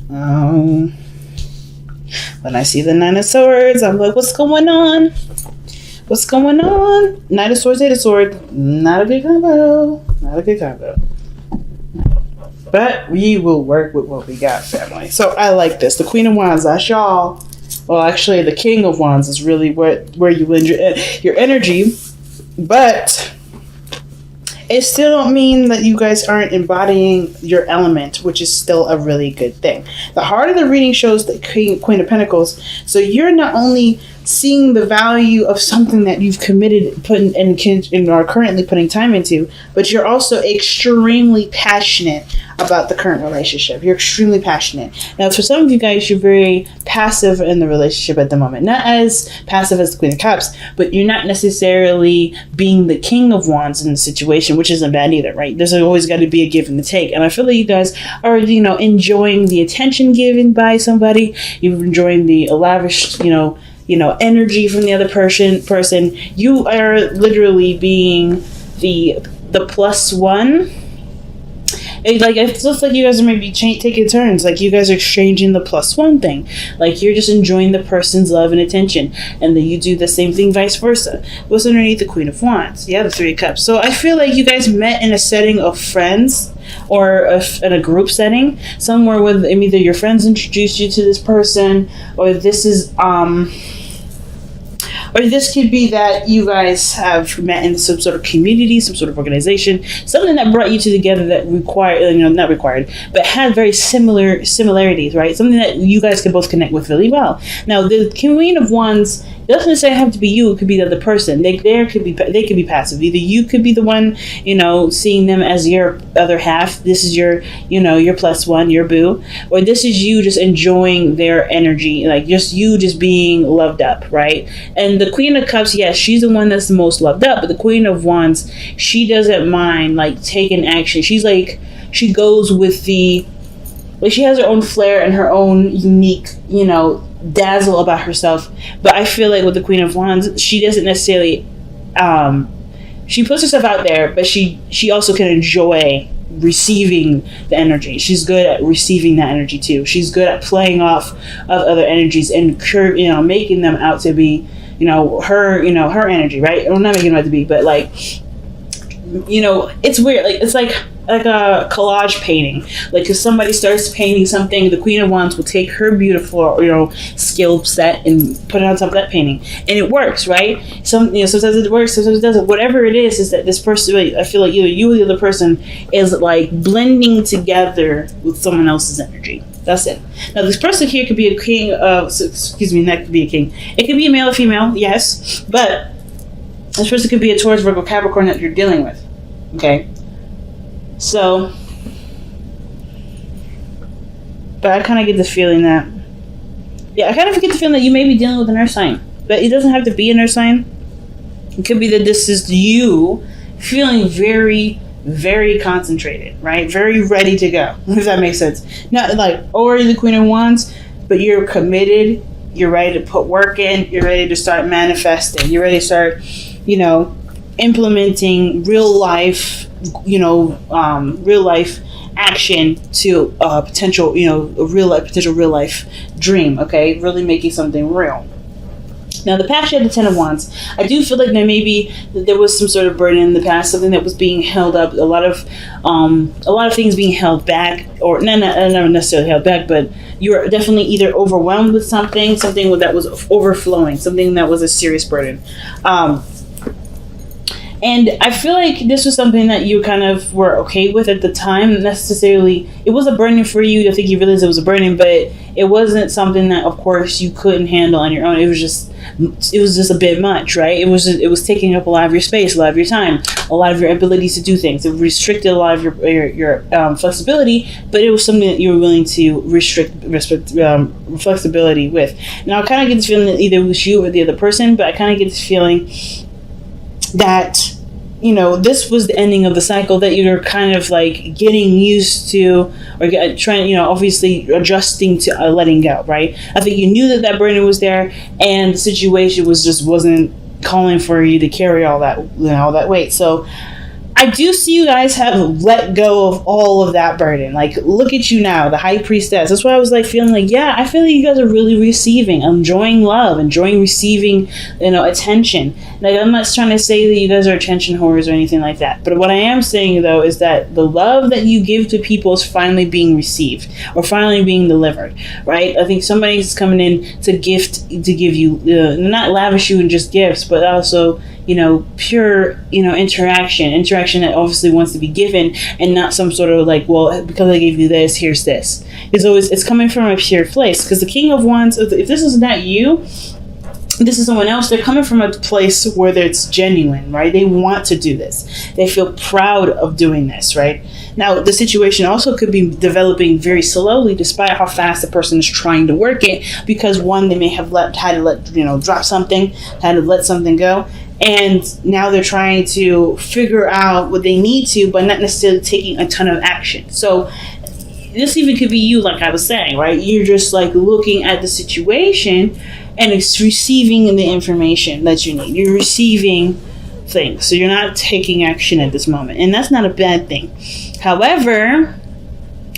When I see the Nine of Swords, I'm like, what's going on? What's going on? Knight of Swords, Eight of Swords. Not a good combo. Not a good combo. But we will work with what we got, family. So I like this. The Queen of Wands, that's y'all. Well, actually, the King of Wands is really where you lend your energy. But it still don't mean that you guys aren't embodying your element, which is still a really good thing. The heart of the reading shows the Queen of Pentacles. So you're not only seeing the value of something that you've committed, and are currently putting time into, but you're also extremely passionate about the current relationship. You're extremely passionate. Now, for some of you guys, you're very passive in the relationship at the moment. Not as passive as the Queen of Cups, but you're not necessarily being the King of Wands in the situation, which isn't bad either, right? There's always got to be a give and a take. And I feel like you guys are, enjoying the attention given by somebody. You're enjoying the lavish, energy from the other person. You are literally being the plus one. It looks like you guys are maybe taking turns. Like you guys are exchanging the plus one thing. Like you're just enjoying the person's love and attention. And then you do the same thing vice versa. What's underneath the Queen of Wands? Yeah, the Three of Cups. So I feel like you guys met in a setting of friends, or in a group setting. Somewhere with either your friends introduced you to this person, or this is or this could be that you guys have met in some sort of community, some sort of organization, something that brought you two together that not required, but had very similarities, right? Something that you guys can both connect with really well. Now, the Queen of Wands doesn't necessarily have to be you. It could be the other person. They could be passive. Either you could be the one, seeing them as your other half. This is your plus one, your boo, or this is you just enjoying their energy, like just being loved up, right? And the Queen of Cups, yes, she's the one that's the most loved up, but the Queen of Wands, she doesn't mind taking action. She's she goes with she has her own flair and her own unique, dazzle about herself. But I feel like with the Queen of Wands, she doesn't necessarily she puts herself out there, but she also can enjoy receiving the energy. She's good at receiving that energy too. She's good at playing off of other energies and making them out to be her energy, right? Well, not making them out to be, but it's weird. It's like a collage painting. Because somebody starts painting something, the Queen of Wands will take her beautiful, skill set and put it on top of that painting, and it works, right? Sometimes it works, sometimes it doesn't. Whatever it is that this person, I feel like either you or the other person is blending together with someone else's energy. That's it. Now, this person here could be a king. That could be a king. It could be a male or female, yes, but this person could be a Taurus, Virgo, Capricorn that you're dealing with. Okay. So, but I kind of get the feeling that, you may be dealing with an earth sign, but it doesn't have to be an earth sign. It could be that this is you feeling very, very concentrated, right? Very ready to go, if that makes sense. Not already the Queen of Wands, but you're committed, you're ready to put work in, you're ready to start manifesting, you're ready to start, implementing real life action to a potential, potential real life dream. Okay, really making something real. Now, the past, you had the Ten of Wands. I do feel like there was some sort of burden in the past, something that was being held up, a lot of things being held back, or not necessarily held back, but you were definitely either overwhelmed with something that was overflowing, something that was a serious burden. And I feel like this was something that you kind of were okay with at the time. Necessarily, it was a burden for you. I think you realized it was a burden, but it wasn't something that, of course, you couldn't handle on your own. It was just a bit much, right? It was taking up a lot of your space, a lot of your time, a lot of your abilities to do things. It restricted a lot of your flexibility, but it was something that you were willing to restrict flexibility with. Now, I kind of get this feeling that either it was you or the other person, but I kind of get this feeling that this was the ending of the cycle that you're kind of getting used to, or trying, obviously adjusting to letting go, right? I think you knew that burden was there, and the situation wasn't calling for you to carry all that weight. So I do see you guys have let go of all of that burden. Like, look at you now, the high priestess. That's why I was like feeling like, yeah, I feel like you guys are really receiving, enjoying love, enjoying receiving, attention. Like, I'm not trying to say that you guys are attention whores or anything like that. But what I am saying though is that the love that you give to people is finally being received or finally being delivered, right? I think somebody's coming in to give you, not lavish you in just gifts, but also, pure, interaction that obviously wants to be given, and not some sort of like, well, because I gave you this, here's this. It's coming from a pure place, because the King of Wands, if this is not you, this is someone else, they're coming from a place where it's genuine, right? They want to do this. They feel proud of doing this, right? Now, the situation also could be developing very slowly, despite how fast the person is trying to work it, because one, they may have had to let drop something, had to let something go, and now they're trying to figure out what they need to, but not necessarily taking a ton of action. So this even could be you, like I was saying, right? You're just like looking at the situation and it's receiving the information that you need. You're receiving things. So you're not taking action at this moment. And that's not a bad thing. However,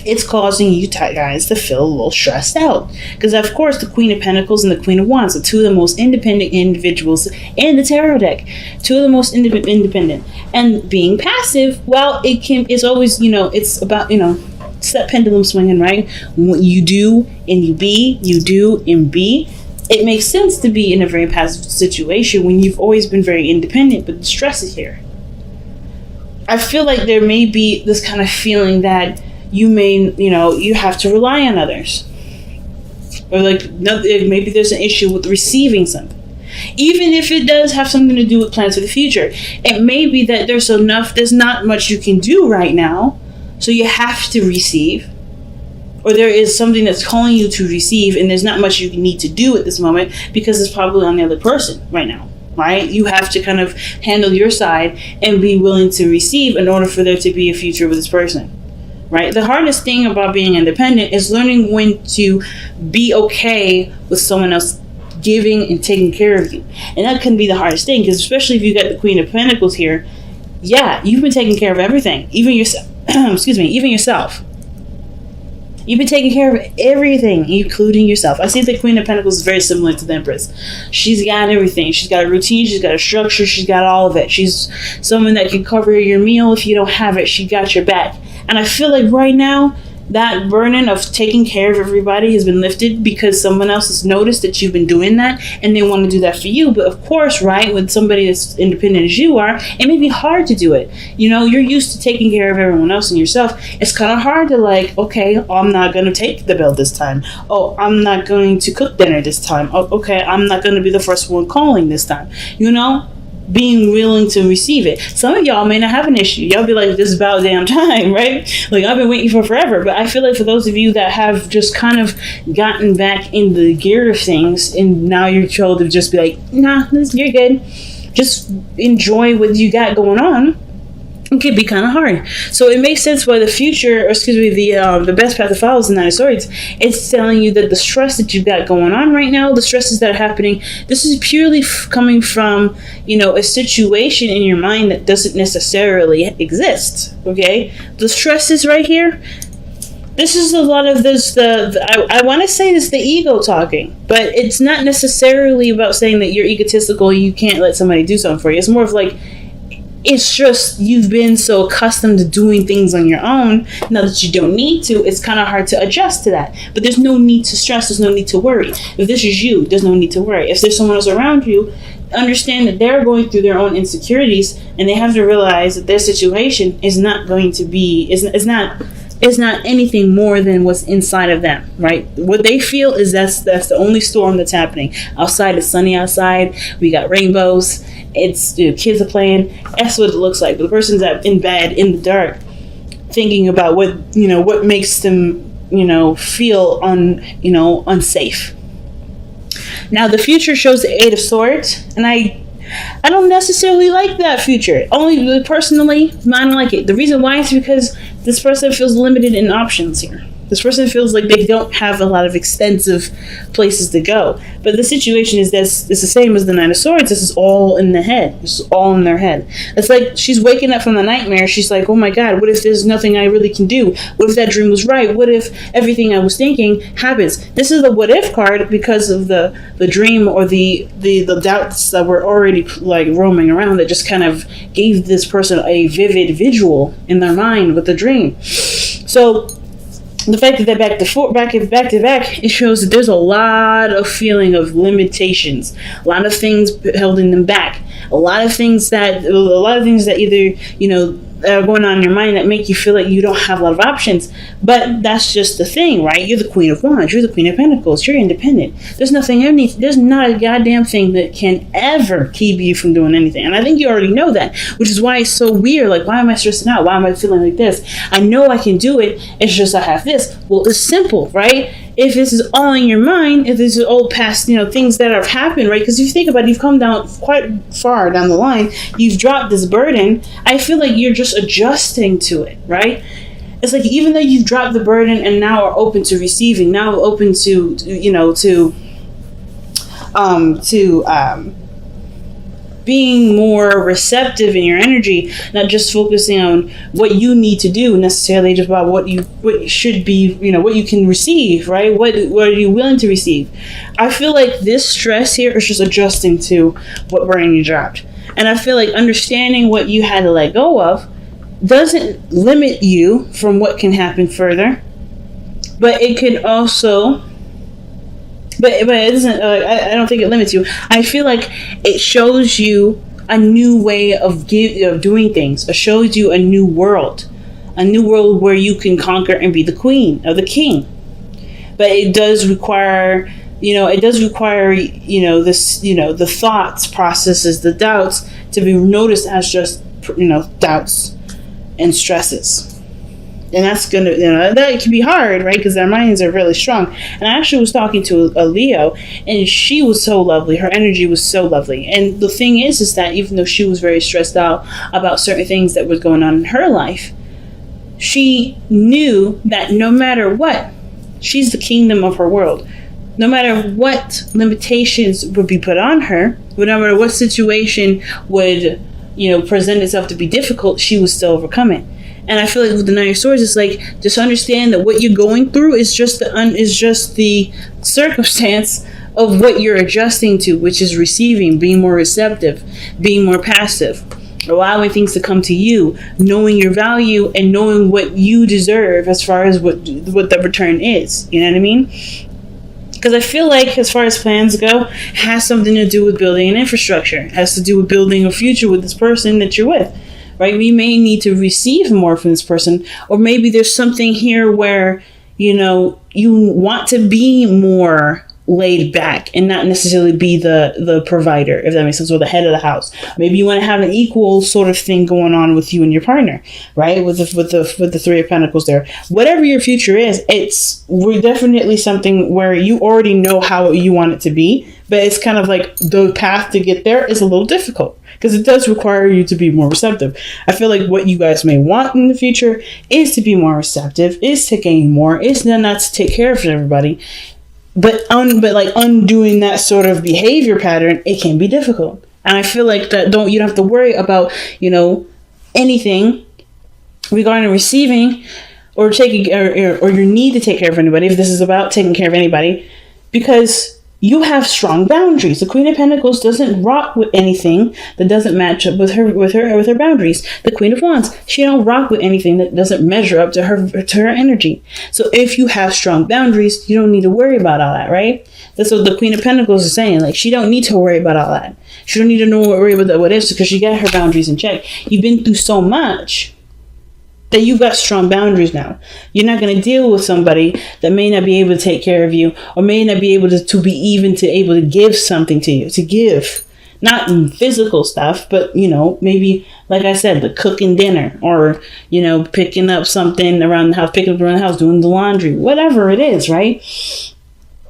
it's causing you guys to feel a little stressed out. Because, of course, the Queen of Pentacles and the Queen of Wands are two of the most independent individuals in the tarot deck. Two of the most independent. And being passive, well, it's always, it's about, it's that pendulum swinging, right? What you do and you be, you do and be. It makes sense to be in a very passive situation when you've always been very independent, but the stress is here. I feel like there may be this kind of feeling that you may, you have to rely on others. Or like, maybe there's an issue with receiving something. Even if it does have something to do with plans for the future. It may be that there's not much you can do right now, so you have to receive. Or there is something that's calling you to receive, and there's not much you need to do at this moment because it's probably on the other person right now, right? You have to kind of handle your side and be willing to receive in order for there to be a future with this person, right? The hardest thing about being independent is learning when to be okay with someone else giving and taking care of you. And that can be the hardest thing, because especially if you got the Queen of Pentacles here, yeah, you've been taking care of everything, even yourself. Even yourself. You've been taking care of everything, including yourself. I see the Queen of Pentacles is very similar to the Empress. She's got everything. She's got a routine. She's got a structure. She's got all of it. She's someone that can cover your meal if you don't have it. She got your back. And I feel like right now, that burden of taking care of everybody has been lifted because someone else has noticed that you've been doing that and they want to do that for you. But of course, right, with somebody that's independent as you are, it may be hard to do it. You're used to taking care of everyone else and yourself. It's kind of hard to like, okay, I'm not going to take the bill this time. Oh, I'm not going to cook dinner this time. Oh, okay, I'm not going to be the first one calling this time. Being willing to receive it. Some of y'all may not have an issue. Y'all be like, this is about damn time, right? Like, I've been waiting for forever. But I feel like for those of you that have just kind of gotten back in the gear of things, and now you're told to just be like, nah, you're good. Just enjoy what you got going on. It can be kind of hard. So it makes sense why the best path to follow is the Nine of Swords. It's telling you that the stress that you've got going on right now, the stresses that are happening, this is purely coming from, a situation in your mind that doesn't necessarily exist. Okay? The stress is right here. This is a lot of this, I want to say this, the ego talking, but it's not necessarily about saying that you're egotistical, you can't let somebody do something for you. It's more of like, it's just you've been so accustomed to doing things on your own. Now that you don't need to, it's kind of hard to adjust to that. But there's no need to stress. There's no need to worry. If this is you, there's no need to worry. If there's someone else around you, understand that they're going through their own insecurities, and they have to realize that their situation is not going to be, is not anything more than what's inside of them, right? What they feel is that's the only storm that's happening. Outside, it's sunny outside. We got rainbows. It's kids are playing. That's what it looks like. But the person's in bed in the dark, thinking about what makes them feel unsafe. Now the future shows the Eight of Swords, and I don't necessarily like that future. Only personally, I don't like it. The reason why is because this person feels limited in options here. This person feels like they don't have a lot of extensive places to go. But the situation is this it's the same as the Nine of Swords. This is all in the head. This is all in their head. It's like she's waking up from the nightmare. She's like, oh my God, what if there's nothing I really can do? What if that dream was right? What if everything I was thinking happens? This is the what if card because of the dream or the doubts that were already like roaming around that just kind of gave this person a vivid visual in their mind with the dream. So the fact that they're back to back, it shows that there's a lot of feeling of limitations, a lot of things holding them back, a lot of things that either are going on in your mind that make you feel like you don't have a lot of options. But that's just the thing, right? You're the Queen of Wands, you're the Queen of Pentacles, you're independent. There's not a goddamn thing that can ever keep you from doing anything. And I think you already know that, which is why it's so weird. Like, why am I stressing out? Why am I feeling like this? I know I can do it. It's just I have this. Well, it's simple, right? If this is all in your mind, if this is all past, things that have happened, right? Because if you think about it, you've come down quite far down the line. You've dropped this burden. I feel like you're just adjusting to it, right? It's like even though you've dropped the burden and now are open to receiving, now open to being more receptive in your energy, not just focusing on what you need to do necessarily, just about what should be, what you can receive, right? What are you willing to receive? I feel like this stress here is just adjusting to what burden you dropped. And I feel like understanding what you had to let go of doesn't limit you from what can happen further, but it can also But it doesn't. I don't think it limits you. I feel like it shows you a new way of doing things. It shows you a new world where you can conquer and be the queen or the king. But it does require, this, the thoughts, processes, the doubts to be noticed as just, doubts and stresses. And that's gonna, that can be hard, right? Because their minds are really strong. And I actually was talking to a Leo, and she was so lovely. Her energy was so lovely. And the thing is that even though she was very stressed out about certain things that was going on in her life, she knew that no matter what, she's the kingdom of her world. No matter what limitations would be put on her, no matter what situation would, present itself to be difficult, she would still overcome it. And I feel like with the Nine of Swords, it's like, just understand that what you're going through is just the circumstance of what you're adjusting to, which is receiving, being more receptive, being more passive, allowing things to come to you, knowing your value and knowing what you deserve as far as what the return is. You know what I mean? Because I feel like, as far as plans go, it has something to do with building an infrastructure. It has to do with building a future with this person that you're with. Right? We may need to receive more from this person, or maybe there's something here where, you want to be more laid back and not necessarily be the provider, if that makes sense, or the head of the house. Maybe you want to have an equal sort of thing going on with you and your partner, right? With the Three of Pentacles there. Whatever your future is, we're definitely something where you already know how you want it to be, but it's kind of like the path to get there is a little difficult, because it does require you to be more receptive. I feel like what you guys may want in the future is to be more receptive, is to gain more, is not to take care of everybody. But undoing that sort of behavior pattern, it can be difficult. And I feel like you don't have to worry about, anything regarding receiving or taking or your need to take care of anybody, if this is about taking care of anybody, because you have strong boundaries. The Queen of Pentacles doesn't rock with anything that doesn't match up with her boundaries. The Queen of Wands, she don't rock with anything that doesn't measure up to her energy. So if you have strong boundaries, you don't need to worry about all that, right? That's what the Queen of Pentacles is saying. Like, she don't need to worry about all that. She don't need to worry about what is, because she got her boundaries in check. You've been through so much that you've got strong boundaries now. You're not going to deal with somebody that may not be able to take care of you, or may not be able to be able to give something to you, to give. Not physical stuff, but, maybe, like I said, the cooking dinner, or, picking up something around the house, doing the laundry, whatever it is, right?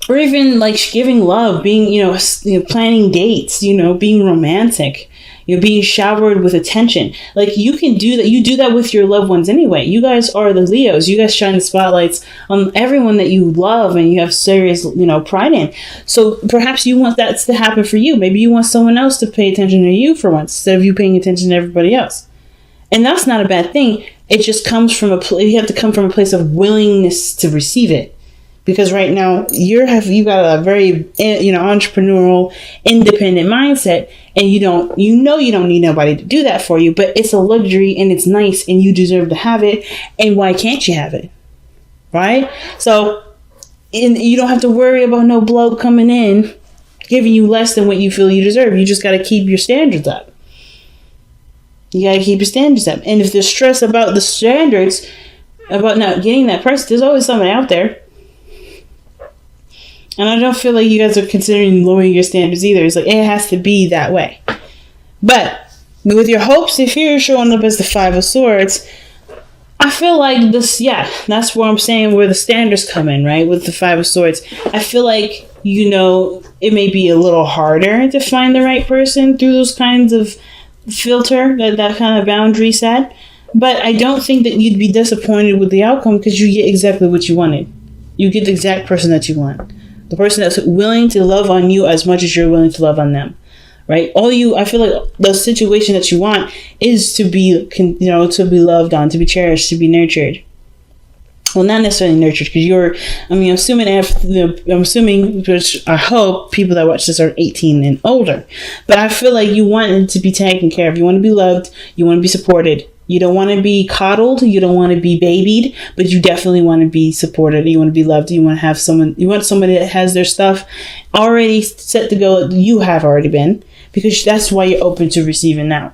Or even like giving love, being, planning dates, being romantic, You're being showered with attention. Like, you can do that. You do that with your loved ones anyway. You guys are the Leos. You guys shine the spotlights on everyone that you love and you have serious, pride in. So perhaps you want that to happen for you. Maybe you want someone else to pay attention to you for once instead of you paying attention to everybody else. And that's not a bad thing. It just comes from you have to come from a place of willingness to receive it. Because right now you got a very entrepreneurial, independent mindset, and you don't need nobody to do that for you. But it's a luxury and it's nice, and you deserve to have it. And why can't you have it, right? So, you don't have to worry about no bloke coming in giving you less than what you feel you deserve. You just got to keep your standards up. You got to keep your standards up. And if there's stress about the standards, about not getting that person, there's always somebody out there. And I don't feel like you guys are considering lowering your standards either. It's like, it has to be that way. But with your hopes and fears showing up as the Five of Swords, I feel like this, that's where I'm saying where the standards come in, right? With the Five of Swords. I feel like, it may be a little harder to find the right person through those kinds of filter, that kind of boundary set. But I don't think that you'd be disappointed with the outcome because you get exactly what you wanted. You get the exact person that you want. The person that's willing to love on you as much as you're willing to love on them, right? I feel like the situation that you want is to be, to be loved on, to be cherished, to be nurtured. Well, not necessarily nurtured, because I'm assuming, which I hope people that watch this are 18 and older. But I feel like you want it to be taken care of. You want to be loved. You want to be supported. You don't want to be coddled. You don't want to be babied, but you definitely want to be supported. You want to be loved. You want to have you want somebody that has their stuff already set to go. You have already been, because that's why you're open to receiving now.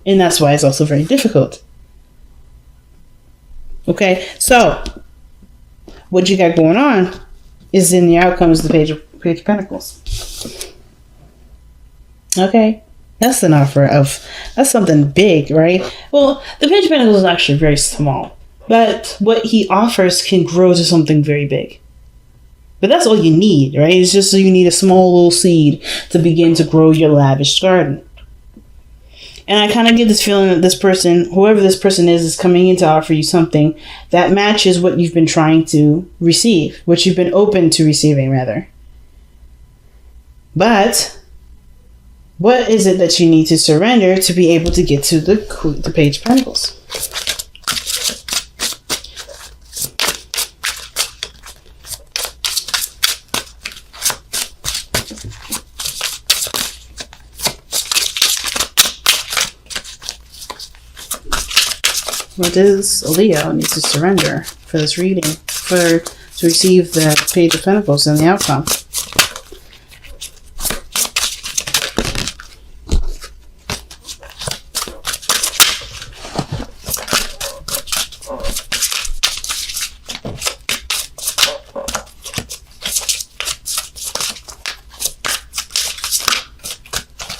And that's why it's also very difficult. Okay. So what you got going on is in the outcomes, the Page of Pentacles. Okay. That's an offer that's something big, right? Well, the Page of Pentacles is actually very small, but what he offers can grow to something very big. But that's all you need, right? It's just so you need a small little seed to begin to grow your lavish garden. And I kind of get this feeling that this person, whoever this person is coming in to offer you something that matches what you've been trying to receive, what you've been open to receiving, rather. But what is it that you need to surrender to be able to get to the Page of Pentacles? What does Leo need to surrender for this reading, to receive the Page of Pentacles and the outcome?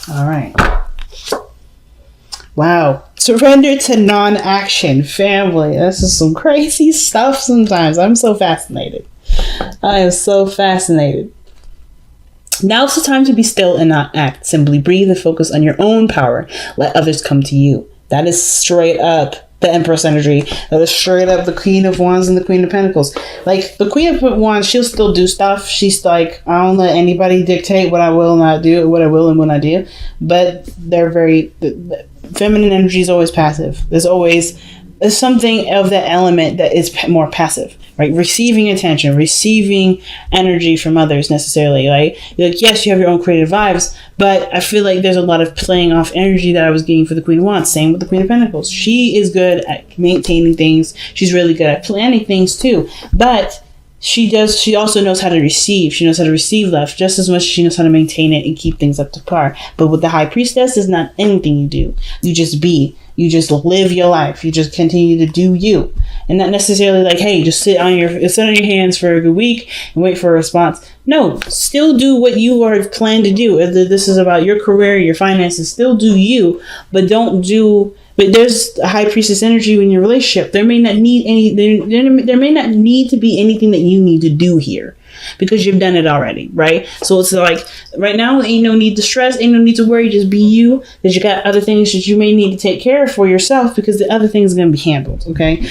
All right. Wow. Surrender to non-action, family. This is some crazy stuff sometimes. I'm so fascinated. I am so fascinated. Now's the time to be still and not act. Simply breathe and focus on your own power. Let others come to you. That is straight up the Empress energy. That is straight up the Queen of Wands and the Queen of Pentacles. Like, the Queen of Wands, she'll still do stuff. She's like, I don't let anybody dictate what I will not do, what I will and what I do. But they're very... feminine energy is always passive. There's something of that element that is more passive, right? Receiving attention, receiving energy from others necessarily. Like yes, you have your own creative vibes, but I feel like there's a lot of playing off energy that I was getting for the Queen of Wands. Same with the Queen of Pentacles. She is good at maintaining things. She's really good at planning things too. But she also knows how to receive. She knows how to receive love just as much as she knows how to maintain it and keep things up to par. But with the High Priestess, it's not anything you do. You just be. You just live your life. You just continue to do you. And not necessarily like, hey, just sit on your hands for a good week and wait for a response. No, still do what you are planned to do. Whether this is about your career, your finances, still do you, but but there's a High Priestess energy in your relationship. There may not need to be anything that you need to do here. because you've done it already, right? So it's like right now, ain't no need to stress, ain't no need to worry. Just be you, because you got other things that you may need to take care of for yourself, because the other things are going to be handled. Okay.